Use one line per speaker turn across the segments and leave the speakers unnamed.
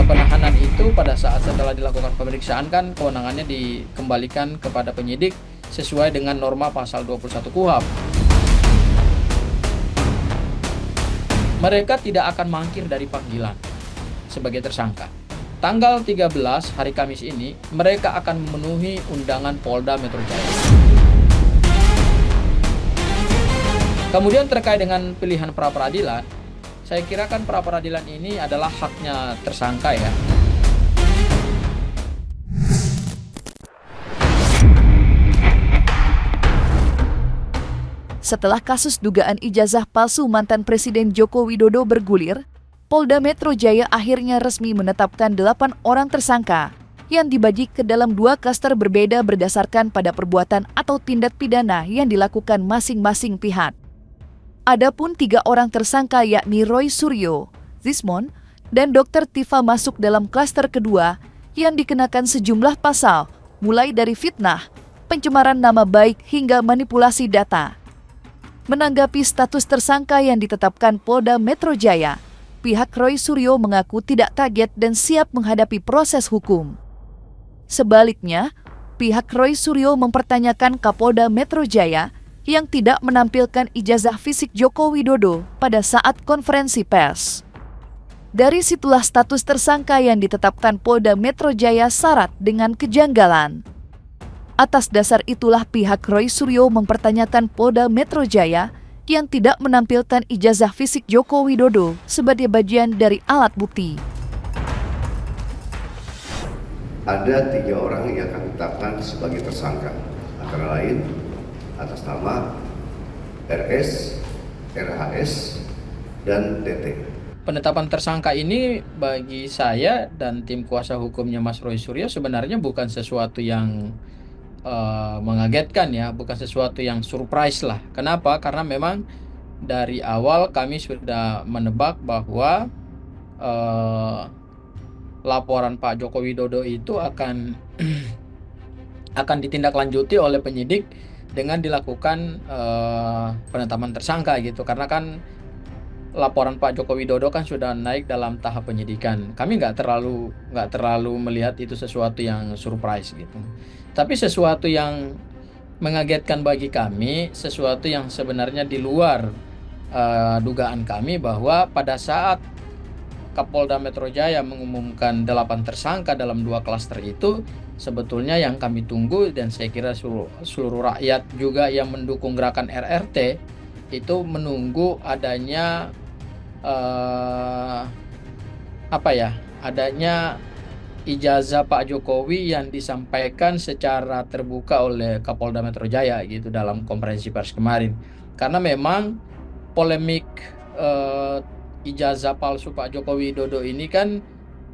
penahanan itu pada saat setelah dilakukan pemeriksaan kan kewenangannya dikembalikan kepada penyidik sesuai dengan norma pasal 21 KUHP. Mereka tidak akan mangkir dari panggilan sebagai tersangka. Tanggal 13 hari Kamis ini mereka akan memenuhi undangan Polda Metro Jaya. Kemudian terkait dengan pilihan pra peradilan, saya kira kan pra peradilan ini adalah haknya tersangka ya.
Setelah kasus dugaan ijazah palsu mantan Presiden Joko Widodo bergulir, Polda Metro Jaya akhirnya resmi menetapkan 8 orang tersangka yang dibagi ke dalam 2 klaster berbeda berdasarkan pada perbuatan atau tindak pidana yang dilakukan masing-masing pihak. Adapun 3 orang tersangka yakni Roy Suryo, Zismon, dan Dr. Tifa masuk dalam klaster kedua yang dikenakan sejumlah pasal, mulai dari fitnah, pencemaran nama baik hingga manipulasi data. Menanggapi status tersangka yang ditetapkan Polda Metro Jaya, pihak Roy Suryo mengaku tidak kaget dan siap menghadapi proses hukum. Sebaliknya, pihak Roy Suryo mempertanyakan Kapolda Metro Jaya yang tidak menampilkan ijazah fisik Joko Widodo pada saat konferensi pers. Dari situlah status tersangka yang ditetapkan Polda Metro Jaya syarat dengan kejanggalan. Atas dasar itulah pihak Roy Suryo mempertanyakan Polda Metro Jaya yang tidak menampilkan ijazah fisik Joko Widodo sebagai bagian dari alat bukti.
Ada 3 orang yang kami tetapkan sebagai tersangka, antara lain atas nama RS, RHS, dan TT.
Penetapan tersangka ini bagi saya dan tim kuasa hukumnya Mas Roy Suryo sebenarnya bukan sesuatu yang mengagetkan ya, bukan sesuatu yang surprise lah. Kenapa? Karena memang dari awal kami sudah menebak bahwa laporan Pak Joko Widodo itu akan ditindaklanjuti oleh penyidik dengan dilakukan penetapan tersangka gitu. Karena kan laporan Pak Joko Widodo kan sudah naik dalam tahap penyidikan. Kami nggak terlalu melihat itu sesuatu yang surprise gitu. Tapi sesuatu yang mengagetkan bagi kami, sesuatu yang sebenarnya di luar dugaan kami bahwa pada saat Kapolda Metro Jaya mengumumkan 8 tersangka dalam 2 klaster itu, sebetulnya yang kami tunggu dan saya kira seluruh rakyat juga yang mendukung gerakan RRT itu menunggu adanya adanya ijazah Pak Jokowi yang disampaikan secara terbuka oleh Kapolda Metro Jaya gitu dalam konferensi pers kemarin. Karena memang polemik ijazah palsu Pak Joko Widodo ini kan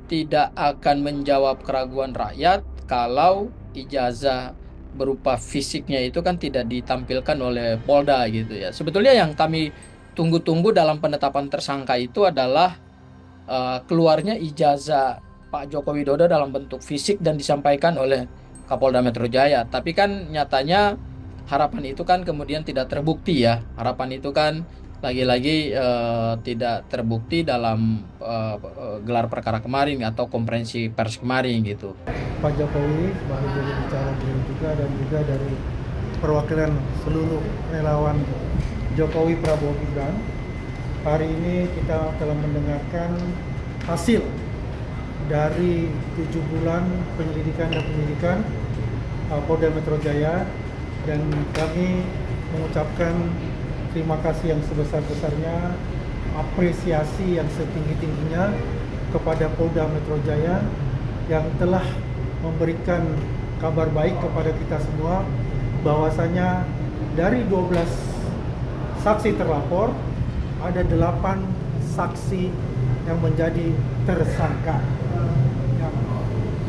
tidak akan menjawab keraguan rakyat kalau ijazah berupa fisiknya itu kan tidak ditampilkan oleh Polda gitu ya. Sebetulnya yang kami tunggu-tunggu dalam penetapan tersangka itu adalah keluarnya ijazah Pak Joko Widodo dalam bentuk fisik dan disampaikan oleh Kapolda Metro Jaya. Tapi kan nyatanya harapan itu kan kemudian tidak terbukti ya. Harapan itu kan lagi-lagi tidak terbukti dalam gelar perkara kemarin atau konferensi pers kemarin gitu.
Pak Jokowi sebagai juru bicara beliau juga dan juga dari perwakilan seluruh relawan Jokowi Prabowo Gibran, hari ini kita telah mendengarkan hasil dari 7 bulan penyelidikan dan penyidikan Polda Metro Jaya, dan kami mengucapkan terima kasih yang sebesar-besarnya, apresiasi yang setinggi-tingginya kepada Polda Metro Jaya yang telah memberikan kabar baik kepada kita semua bahwasanya dari 12 saksi terlapor ada 8 saksi yang menjadi tersangka.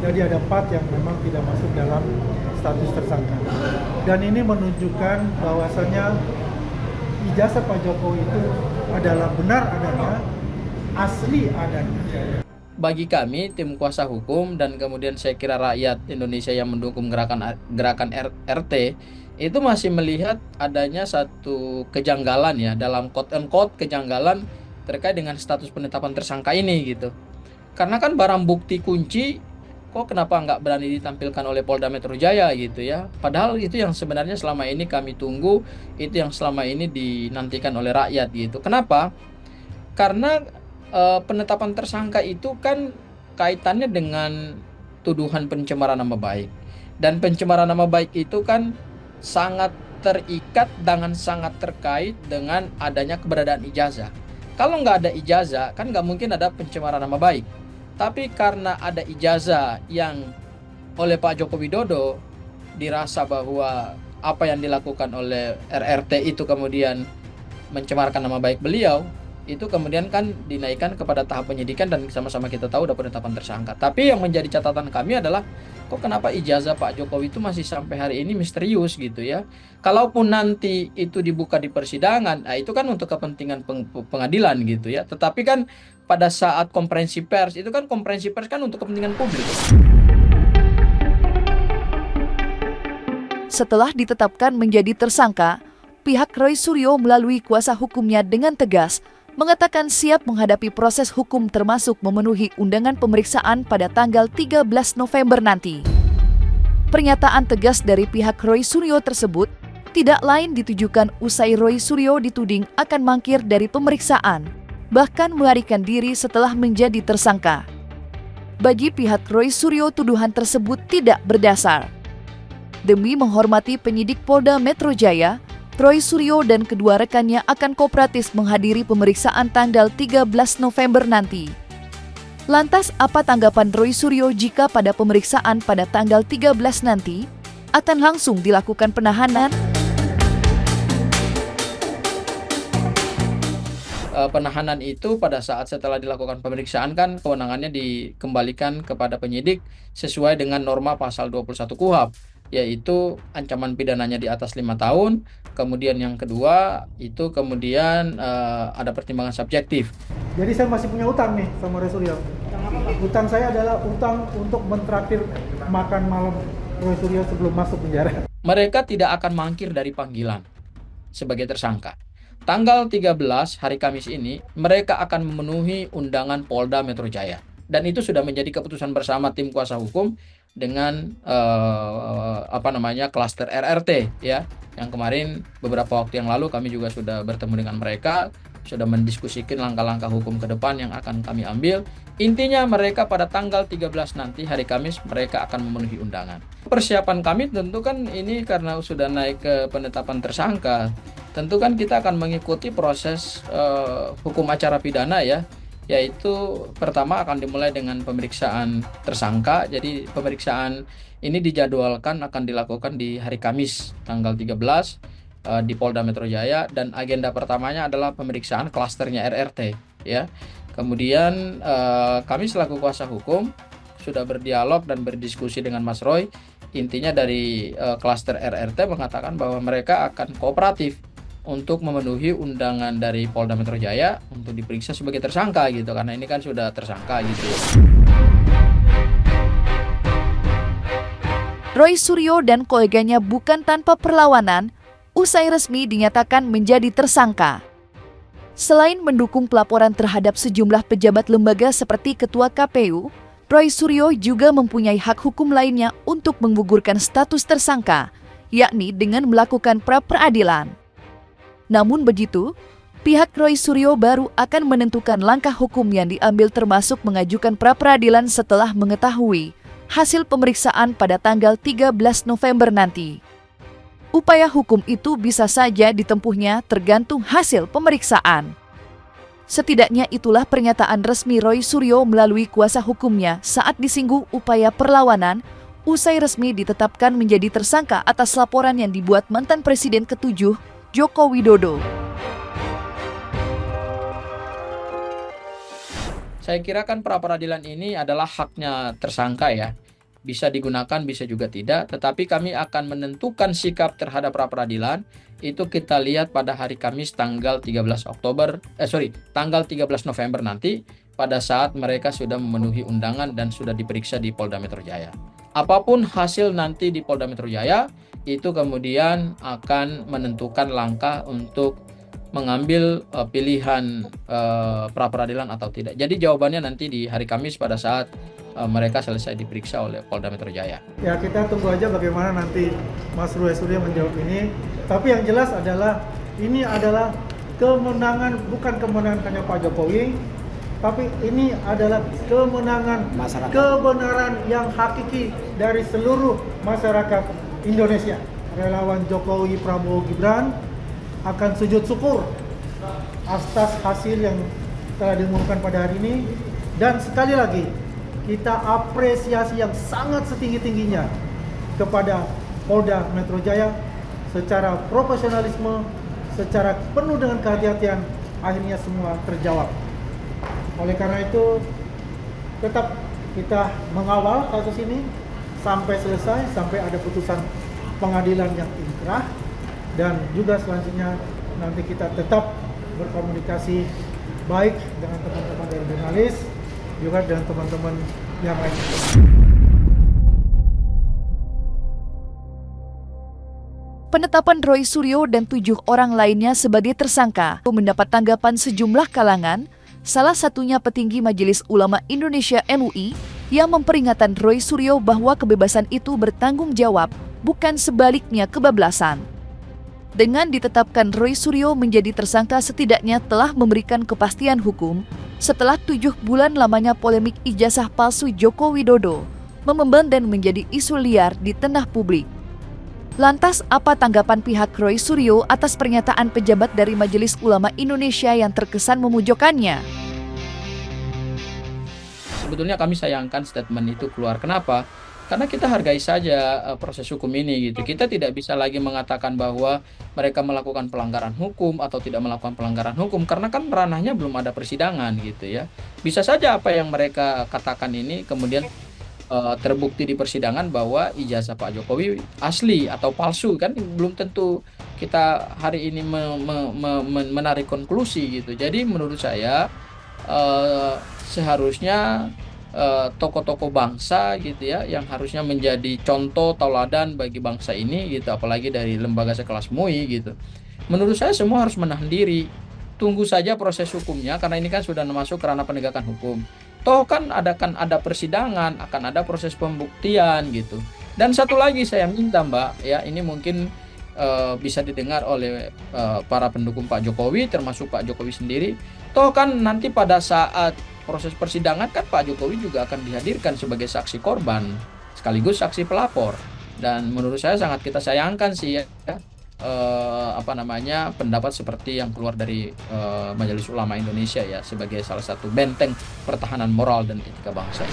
Jadi ada 4 yang memang tidak masuk dalam status tersangka. Dan ini menunjukkan bahwasanya ijazah Pak Jokowi itu adalah benar adanya, asli adanya.
Bagi kami tim kuasa hukum dan kemudian saya kira rakyat Indonesia yang mendukung gerakan RT itu masih melihat adanya satu kejanggalan ya, dalam quote unquote kejanggalan terkait dengan status penetapan tersangka ini gitu. Karena kan barang bukti kunci kok kenapa nggak berani ditampilkan oleh Polda Metro Jaya gitu ya. Padahal itu yang sebenarnya selama ini kami tunggu, itu yang selama ini dinantikan oleh rakyat gitu. Kenapa? Karena penetapan tersangka itu kan kaitannya dengan tuduhan pencemaran nama baik. Dan pencemaran nama baik itu kan sangat terikat dengan sangat terkait dengan adanya keberadaan ijazah. Kalau nggak ada ijazah, kan nggak mungkin ada pencemaran nama baik. Tapi karena ada ijazah yang oleh Pak Joko Widodo dirasa bahwa apa yang dilakukan oleh RRT itu kemudian mencemarkan nama baik beliau, itu kemudian kan dinaikkan kepada tahap penyidikan dan sama-sama kita tahu udah penetapan tersangka. Tapi yang menjadi catatan kami adalah kok kenapa ijazah Pak Jokowi itu masih sampai hari ini misterius gitu ya. Kalaupun nanti itu dibuka di persidangan, nah itu kan untuk kepentingan pengadilan gitu ya. Tetapi kan pada saat konferensi pers, itu kan konferensi pers kan untuk kepentingan publik.
Setelah ditetapkan menjadi tersangka, pihak Roy Suryo melalui kuasa hukumnya dengan tegas mengatakan siap menghadapi proses hukum termasuk memenuhi undangan pemeriksaan pada tanggal 13 November nanti. Pernyataan tegas dari pihak Roy Suryo tersebut tidak lain ditujukan usai Roy Suryo dituding akan mangkir dari pemeriksaan, bahkan melarikan diri setelah menjadi tersangka. Bagi pihak Roy Suryo, tuduhan tersebut tidak berdasar. Demi menghormati penyidik Polda Metro Jaya, Roy Suryo dan kedua rekannya akan kooperatif menghadiri pemeriksaan tanggal 13 November nanti. Lantas apa tanggapan Roy Suryo jika pada pemeriksaan pada tanggal 13 nanti akan langsung dilakukan penahanan?
Penahanan itu pada saat setelah dilakukan pemeriksaan kan kewenangannya dikembalikan kepada penyidik sesuai dengan norma pasal 21 KUHP, yaitu ancaman pidananya di atas 5 tahun. Kemudian yang kedua itu kemudian ada pertimbangan subjektif.
Jadi saya masih punya utang nih sama Roy Suryo. Utang saya adalah utang untuk mentraktir makan malam Roy Suryo sebelum masuk penjara.
Mereka tidak akan mangkir dari panggilan sebagai tersangka. Tanggal 13 hari Kamis ini mereka akan memenuhi undangan Polda Metro Jaya. Dan itu sudah menjadi keputusan bersama tim kuasa hukum dengan klaster RRT ya. Yang kemarin beberapa waktu yang lalu kami juga sudah bertemu dengan mereka, sudah mendiskusikan langkah-langkah hukum ke depan yang akan kami ambil. Intinya mereka pada tanggal 13 nanti hari Kamis mereka akan memenuhi undangan. Persiapan kami tentu kan ini karena sudah naik ke penetapan tersangka. Tentu kan kita akan mengikuti proses hukum acara pidana ya. Yaitu pertama akan dimulai dengan pemeriksaan tersangka. Jadi pemeriksaan ini dijadwalkan akan dilakukan di hari Kamis tanggal 13 di Polda Metro Jaya, dan agenda pertamanya adalah pemeriksaan klasternya RRT ya. Kemudian kami selaku kuasa hukum sudah berdialog dan berdiskusi dengan Mas Roy. Intinya dari klaster RRT mengatakan bahwa mereka akan kooperatif untuk memenuhi undangan dari Polda Metro Jaya untuk diperiksa sebagai tersangka gitu, karena ini kan sudah tersangka gitu.
Roy Suryo dan koleganya bukan tanpa perlawanan usai resmi dinyatakan menjadi tersangka. Selain mendukung pelaporan terhadap sejumlah pejabat lembaga seperti Ketua KPU, Roy Suryo juga mempunyai hak hukum lainnya untuk menggugurkan status tersangka, yakni dengan melakukan pra-peradilan. Namun begitu, pihak Roy Suryo baru akan menentukan langkah hukum yang diambil termasuk mengajukan pra-peradilan setelah mengetahui hasil pemeriksaan pada tanggal 13 November nanti. Upaya hukum itu bisa saja ditempuhnya tergantung hasil pemeriksaan. Setidaknya itulah pernyataan resmi Roy Suryo melalui kuasa hukumnya saat disinggung upaya perlawanan usai resmi ditetapkan menjadi tersangka atas laporan yang dibuat mantan Presiden ke-7 Joko Widodo.
Saya kira kan pra-peradilan ini adalah haknya tersangka ya. Bisa digunakan, bisa juga tidak. Tetapi kami akan menentukan sikap terhadap pra-peradilan. Itu kita lihat pada hari Kamis tanggal 13 November nanti. Pada saat mereka sudah memenuhi undangan dan sudah diperiksa di Polda Metro Jaya. Apapun hasil nanti di Polda Metro Jaya, itu kemudian akan menentukan langkah untuk mengambil pilihan pra peradilan atau tidak. Jadi jawabannya nanti di hari Kamis pada saat mereka selesai diperiksa oleh Polda Metro Jaya.
Ya, kita tunggu aja bagaimana nanti Mas Roy Suryo menjawab ini. Tapi yang jelas adalah ini adalah kemenangan, bukan kemenangan hanya Pak Jokowi, tapi ini adalah kemenangan masyarakat, kebenaran yang hakiki dari seluruh masyarakat Indonesia. Relawan Jokowi Prabowo Gibran akan sujud syukur atas hasil yang telah diumumkan pada hari ini. Dan sekali lagi kita apresiasi yang sangat setinggi-tingginya kepada Polda Metro Jaya secara profesionalisme, secara penuh dengan kehati-hatian, akhirnya semua terjawab. Oleh karena itu tetap kita mengawal kasus ini sampai selesai, sampai ada putusan pengadilan yang inkrah. Dan juga selanjutnya nanti kita tetap berkomunikasi baik dengan teman-teman dari jurnalis, juga dengan teman-teman yang lain.
Penetapan Roy Suryo dan 7 orang lainnya sebagai tersangka mendapat tanggapan sejumlah kalangan, salah satunya petinggi Majelis Ulama Indonesia MUI yang memperingatkan Roy Suryo bahwa kebebasan itu bertanggung jawab, bukan sebaliknya kebablasan. Dengan ditetapkan Roy Suryo menjadi tersangka setidaknya telah memberikan kepastian hukum setelah 7 bulan lamanya polemik ijazah palsu Joko Widodo mememban dan menjadi isu liar di tengah publik. Lantas apa tanggapan pihak Roy Suryo atas pernyataan pejabat dari Majelis Ulama Indonesia yang terkesan memojokkannya?
Sebetulnya kami sayangkan statement itu keluar. Kenapa? Karena kita hargai saja proses hukum ini gitu. Kita tidak bisa lagi mengatakan bahwa mereka melakukan pelanggaran hukum atau tidak melakukan pelanggaran hukum karena kan ranahnya belum ada persidangan gitu ya. Bisa saja apa yang mereka katakan ini kemudian terbukti di persidangan bahwa ijazah Pak Jokowi asli atau palsu, kan belum tentu kita hari ini menarik konklusi gitu. Jadi menurut saya seharusnya tokoh-tokoh bangsa gitu ya yang harusnya menjadi contoh tauladan bagi bangsa ini gitu, apalagi dari lembaga sekelas MUI gitu. Menurut saya semua harus menahan diri. Tunggu saja proses hukumnya karena ini kan sudah masuk ke ranah penegakan hukum. Toh kan ada persidangan, akan ada proses pembuktian gitu. Dan satu lagi saya minta Mbak ya, ini mungkin bisa didengar oleh para pendukung Pak Jokowi termasuk Pak Jokowi sendiri. Toh kan nanti pada saat proses persidangan kan Pak Jokowi juga akan dihadirkan sebagai saksi korban sekaligus saksi pelapor, dan menurut saya sangat kita sayangkan sih ya pendapat seperti yang keluar dari Majelis Ulama Indonesia ya sebagai salah satu benteng pertahanan moral dan etika bangsa.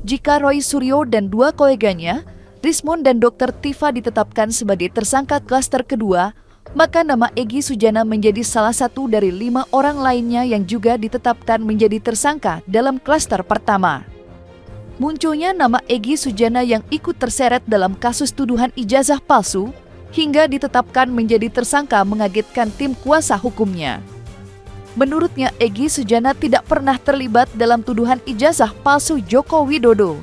Jika Roy Suryo dan 2 koleganya, Rismon dan Dr. Tifa ditetapkan sebagai tersangka klaster kedua, maka nama Egy Sujana menjadi salah satu dari 5 orang lainnya yang juga ditetapkan menjadi tersangka dalam klaster pertama. Munculnya nama Egy Sujana yang ikut terseret dalam kasus tuduhan ijazah palsu hingga ditetapkan menjadi tersangka mengagetkan tim kuasa hukumnya. Menurutnya, Egy Sujana tidak pernah terlibat dalam tuduhan ijazah palsu Joko Widodo.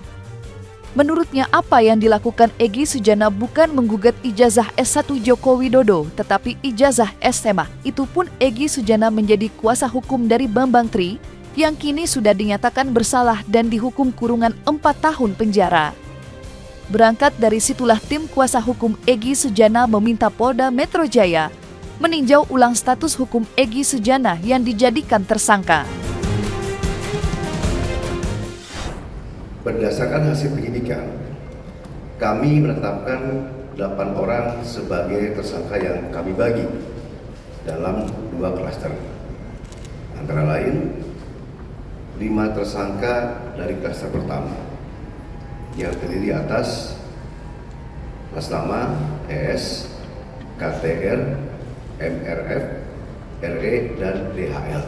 Menurutnya, apa yang dilakukan Egy Sujana bukan menggugat ijazah S1 Joko Widodo, tetapi ijazah SMA. Itu pun Egy Sujana menjadi kuasa hukum dari Bambang Tri, yang kini sudah dinyatakan bersalah dan dihukum kurungan 4 tahun penjara. Berangkat dari situlah tim kuasa hukum Egy Sujana meminta Polda Metro Jaya meninjau ulang status hukum Egy Sujana yang dijadikan tersangka.
Berdasarkan hasil penyidikan, kami menetapkan 8 orang sebagai tersangka yang kami bagi dalam 2 klaster. Antara lain, 5 tersangka dari klaster pertama yang terdiri atas atas nama ES, KTR, MRF, RE, dan DHL.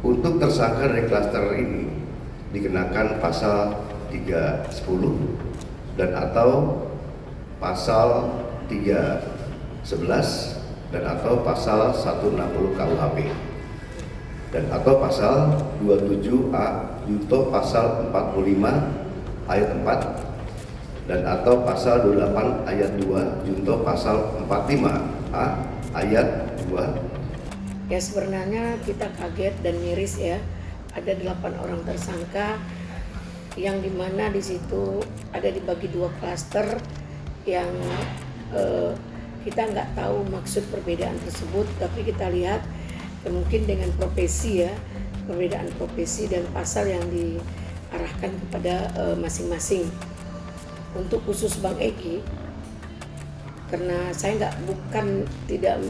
Untuk tersangka dari klaster ini dikenakan pasal 310 dan atau pasal 311 dan atau pasal 160 KUHP dan atau pasal 27A junto pasal 45 ayat 4 dan atau pasal 28 ayat 2 junto pasal 45A ayat 2.
Ya, sebenarnya kita kaget dan miris ya, ada 8 orang tersangka yang dimana di situ ada dibagi 2 klaster yang kita nggak tahu maksud perbedaan tersebut, tapi kita lihat mungkin dengan profesi ya, perbedaan profesi dan pasal yang diarahkan kepada masing-masing. Untuk khusus Bang Egy, karena saya tidak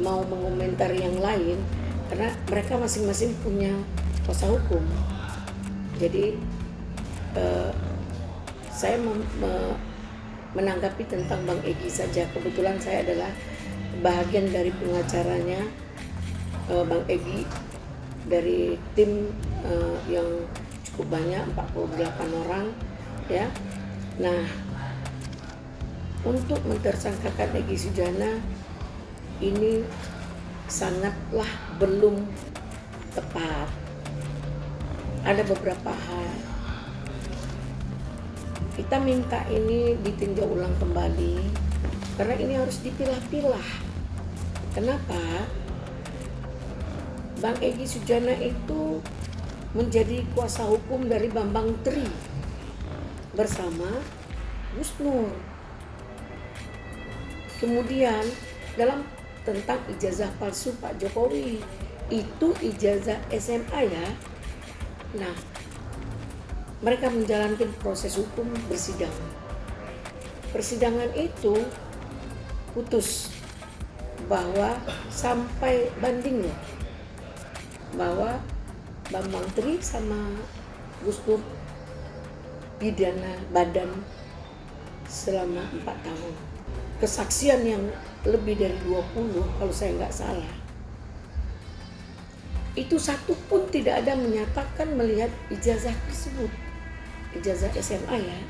mau mengomentari yang lain, karena mereka masing-masing punya kuasa hukum. Jadi saya menanggapi tentang Bang Egy saja. Kebetulan saya adalah bahagian dari pengacaranya Bang Egy dari tim yang cukup banyak, 48 orang ya. Nah, untuk mentersangkakan Egy Sujana ini sangatlah belum tepat. Ada beberapa hal kita minta ini ditinjau ulang kembali, karena ini harus dipilah-pilah. Kenapa? Bang Egy Sujana itu menjadi kuasa hukum dari Bambang Tri bersama Gus Nur. Kemudian dalam tentang ijazah palsu Pak Jokowi, itu ijazah SMA ya. Nah, mereka menjalankan proses hukum bersidang. Persidangan itu putus bahwa sampai banding loh, bahwa Bambang Tri sama Gus Dur pidana badan selama 4 tahun. Kesaksian yang lebih dari 20 kalau saya nggak salah. Itu satu pun tidak ada menyatakan melihat ijazah tersebut. Ijazah SMA ya.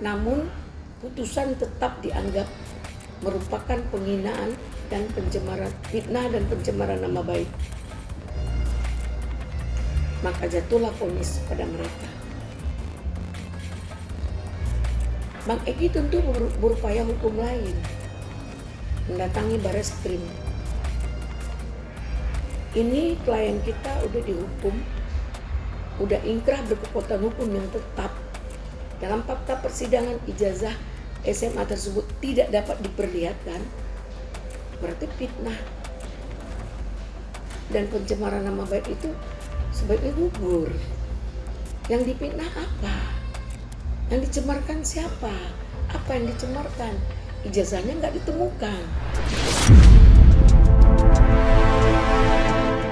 Namun putusan tetap dianggap merupakan penghinaan dan pencemaran, fitnah dan pencemaran nama baik. Maka jatuhlah vonis pada mereka. Bang Egy tentu berupaya hukum lain, mendatangi Bareskrim. Ini klien kita udah dihukum, udah ingkrah berkekuatan hukum yang tetap. Dalam fakta persidangan ijazah SMA tersebut tidak dapat diperlihatkan, berarti fitnah dan pencemaran nama baik itu sebaiknya gugur. Yang difitnah apa? Yang dicemarkan siapa? Apa yang dicemarkan? Ijazahnya nggak ditemukan.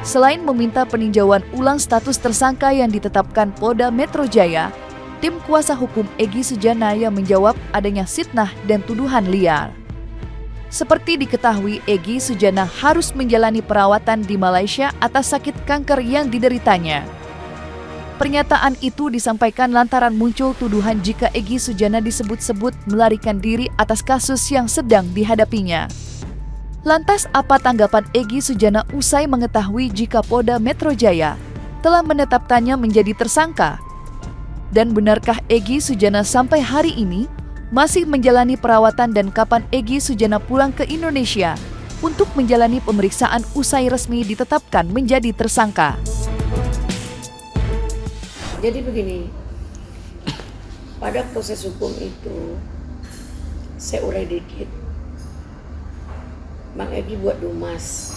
Selain meminta peninjauan ulang status tersangka yang ditetapkan Polda Metro Jaya, tim kuasa hukum Egy Sujana yang menjawab adanya fitnah dan tuduhan liar. Seperti diketahui, Egy Sujana harus menjalani perawatan di Malaysia atas sakit kanker yang dideritanya. Pernyataan itu disampaikan lantaran muncul tuduhan jika Egy Sujana disebut-sebut melarikan diri atas kasus yang sedang dihadapinya. Lantas apa tanggapan Egy Sujana usai mengetahui jika Polda Metro Jaya telah menetapkannya menjadi tersangka? Dan benarkah Egy Sujana sampai hari ini masih menjalani perawatan dan kapan Egy Sujana pulang ke Indonesia untuk menjalani pemeriksaan usai resmi ditetapkan menjadi tersangka?
Jadi begini, pada proses hukum itu saya urai dikit. Bang Egy buat dumas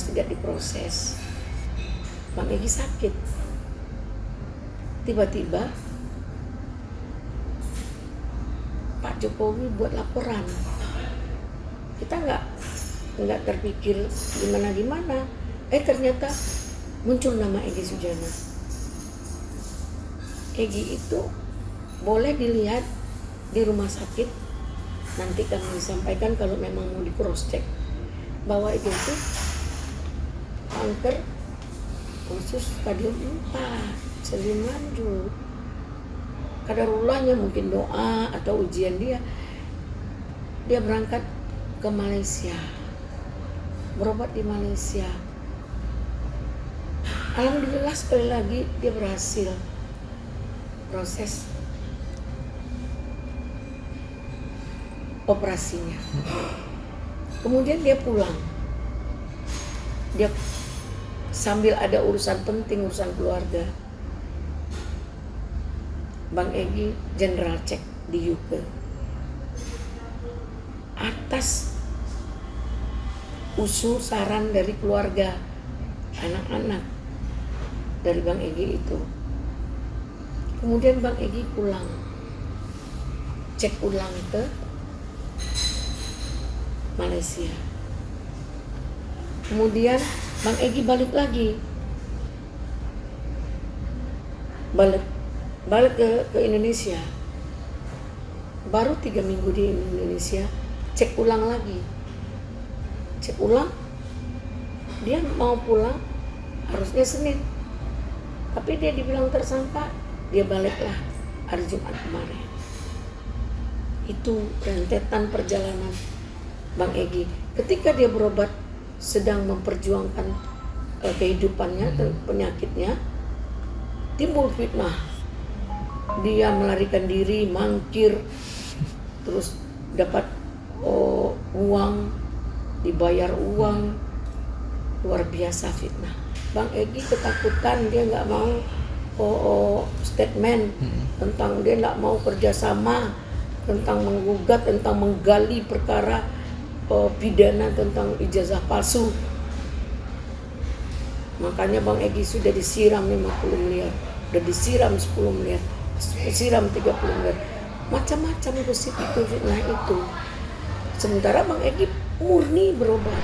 tidak diproses. Bang Egy sakit. Tiba-tiba Pak Jokowi buat laporan. Kita nggak terpikir gimana. Ternyata muncul nama Egy Sujana. Egy itu boleh dilihat di rumah sakit. Nanti kami sampaikan kalau memang mau di cross check bahwa itu kanker usus stadium 4, stadium lanjut. Kadarulahnya mungkin doa atau ujian dia berangkat ke Malaysia, berobat di Malaysia. Alhamdulillah sekali lagi dia berhasil. proses operasinya. Kemudian dia pulang. Dia sambil ada urusan penting, urusan keluarga. Bang Egy general check di UK. Atas usul saran dari keluarga, anak-anak dari Bang Egy itu. Kemudian Bang Egy pulang, cek ulang ke Malaysia. Kemudian Bang Egy balik lagi, balik ke Indonesia. Baru 3 minggu di Indonesia, cek ulang lagi. Cek ulang, dia mau pulang harusnya Senin, tapi dia dibilang tersangka, dia baliklah hari Jumat kemarin. Itu rentetan perjalanan Bang Egy. Ketika dia berobat, sedang memperjuangkan kehidupannya, penyakitnya, timbul fitnah. Dia melarikan diri, mangkir, terus dapat uang, dibayar uang, luar biasa fitnah. Bang Egy ketakutan, dia nggak mau statement tentang, dia nggak mau kerjasama tentang menggugat, tentang menggali perkara pidana tentang ijazah palsu. Makanya Bang Egy sudah disiram 50 miliar, udah disiram 10 miliar, disiram 30 miliar, macam-macam gosip itu, fitnah itu. Sementara Bang Egy murni berobat.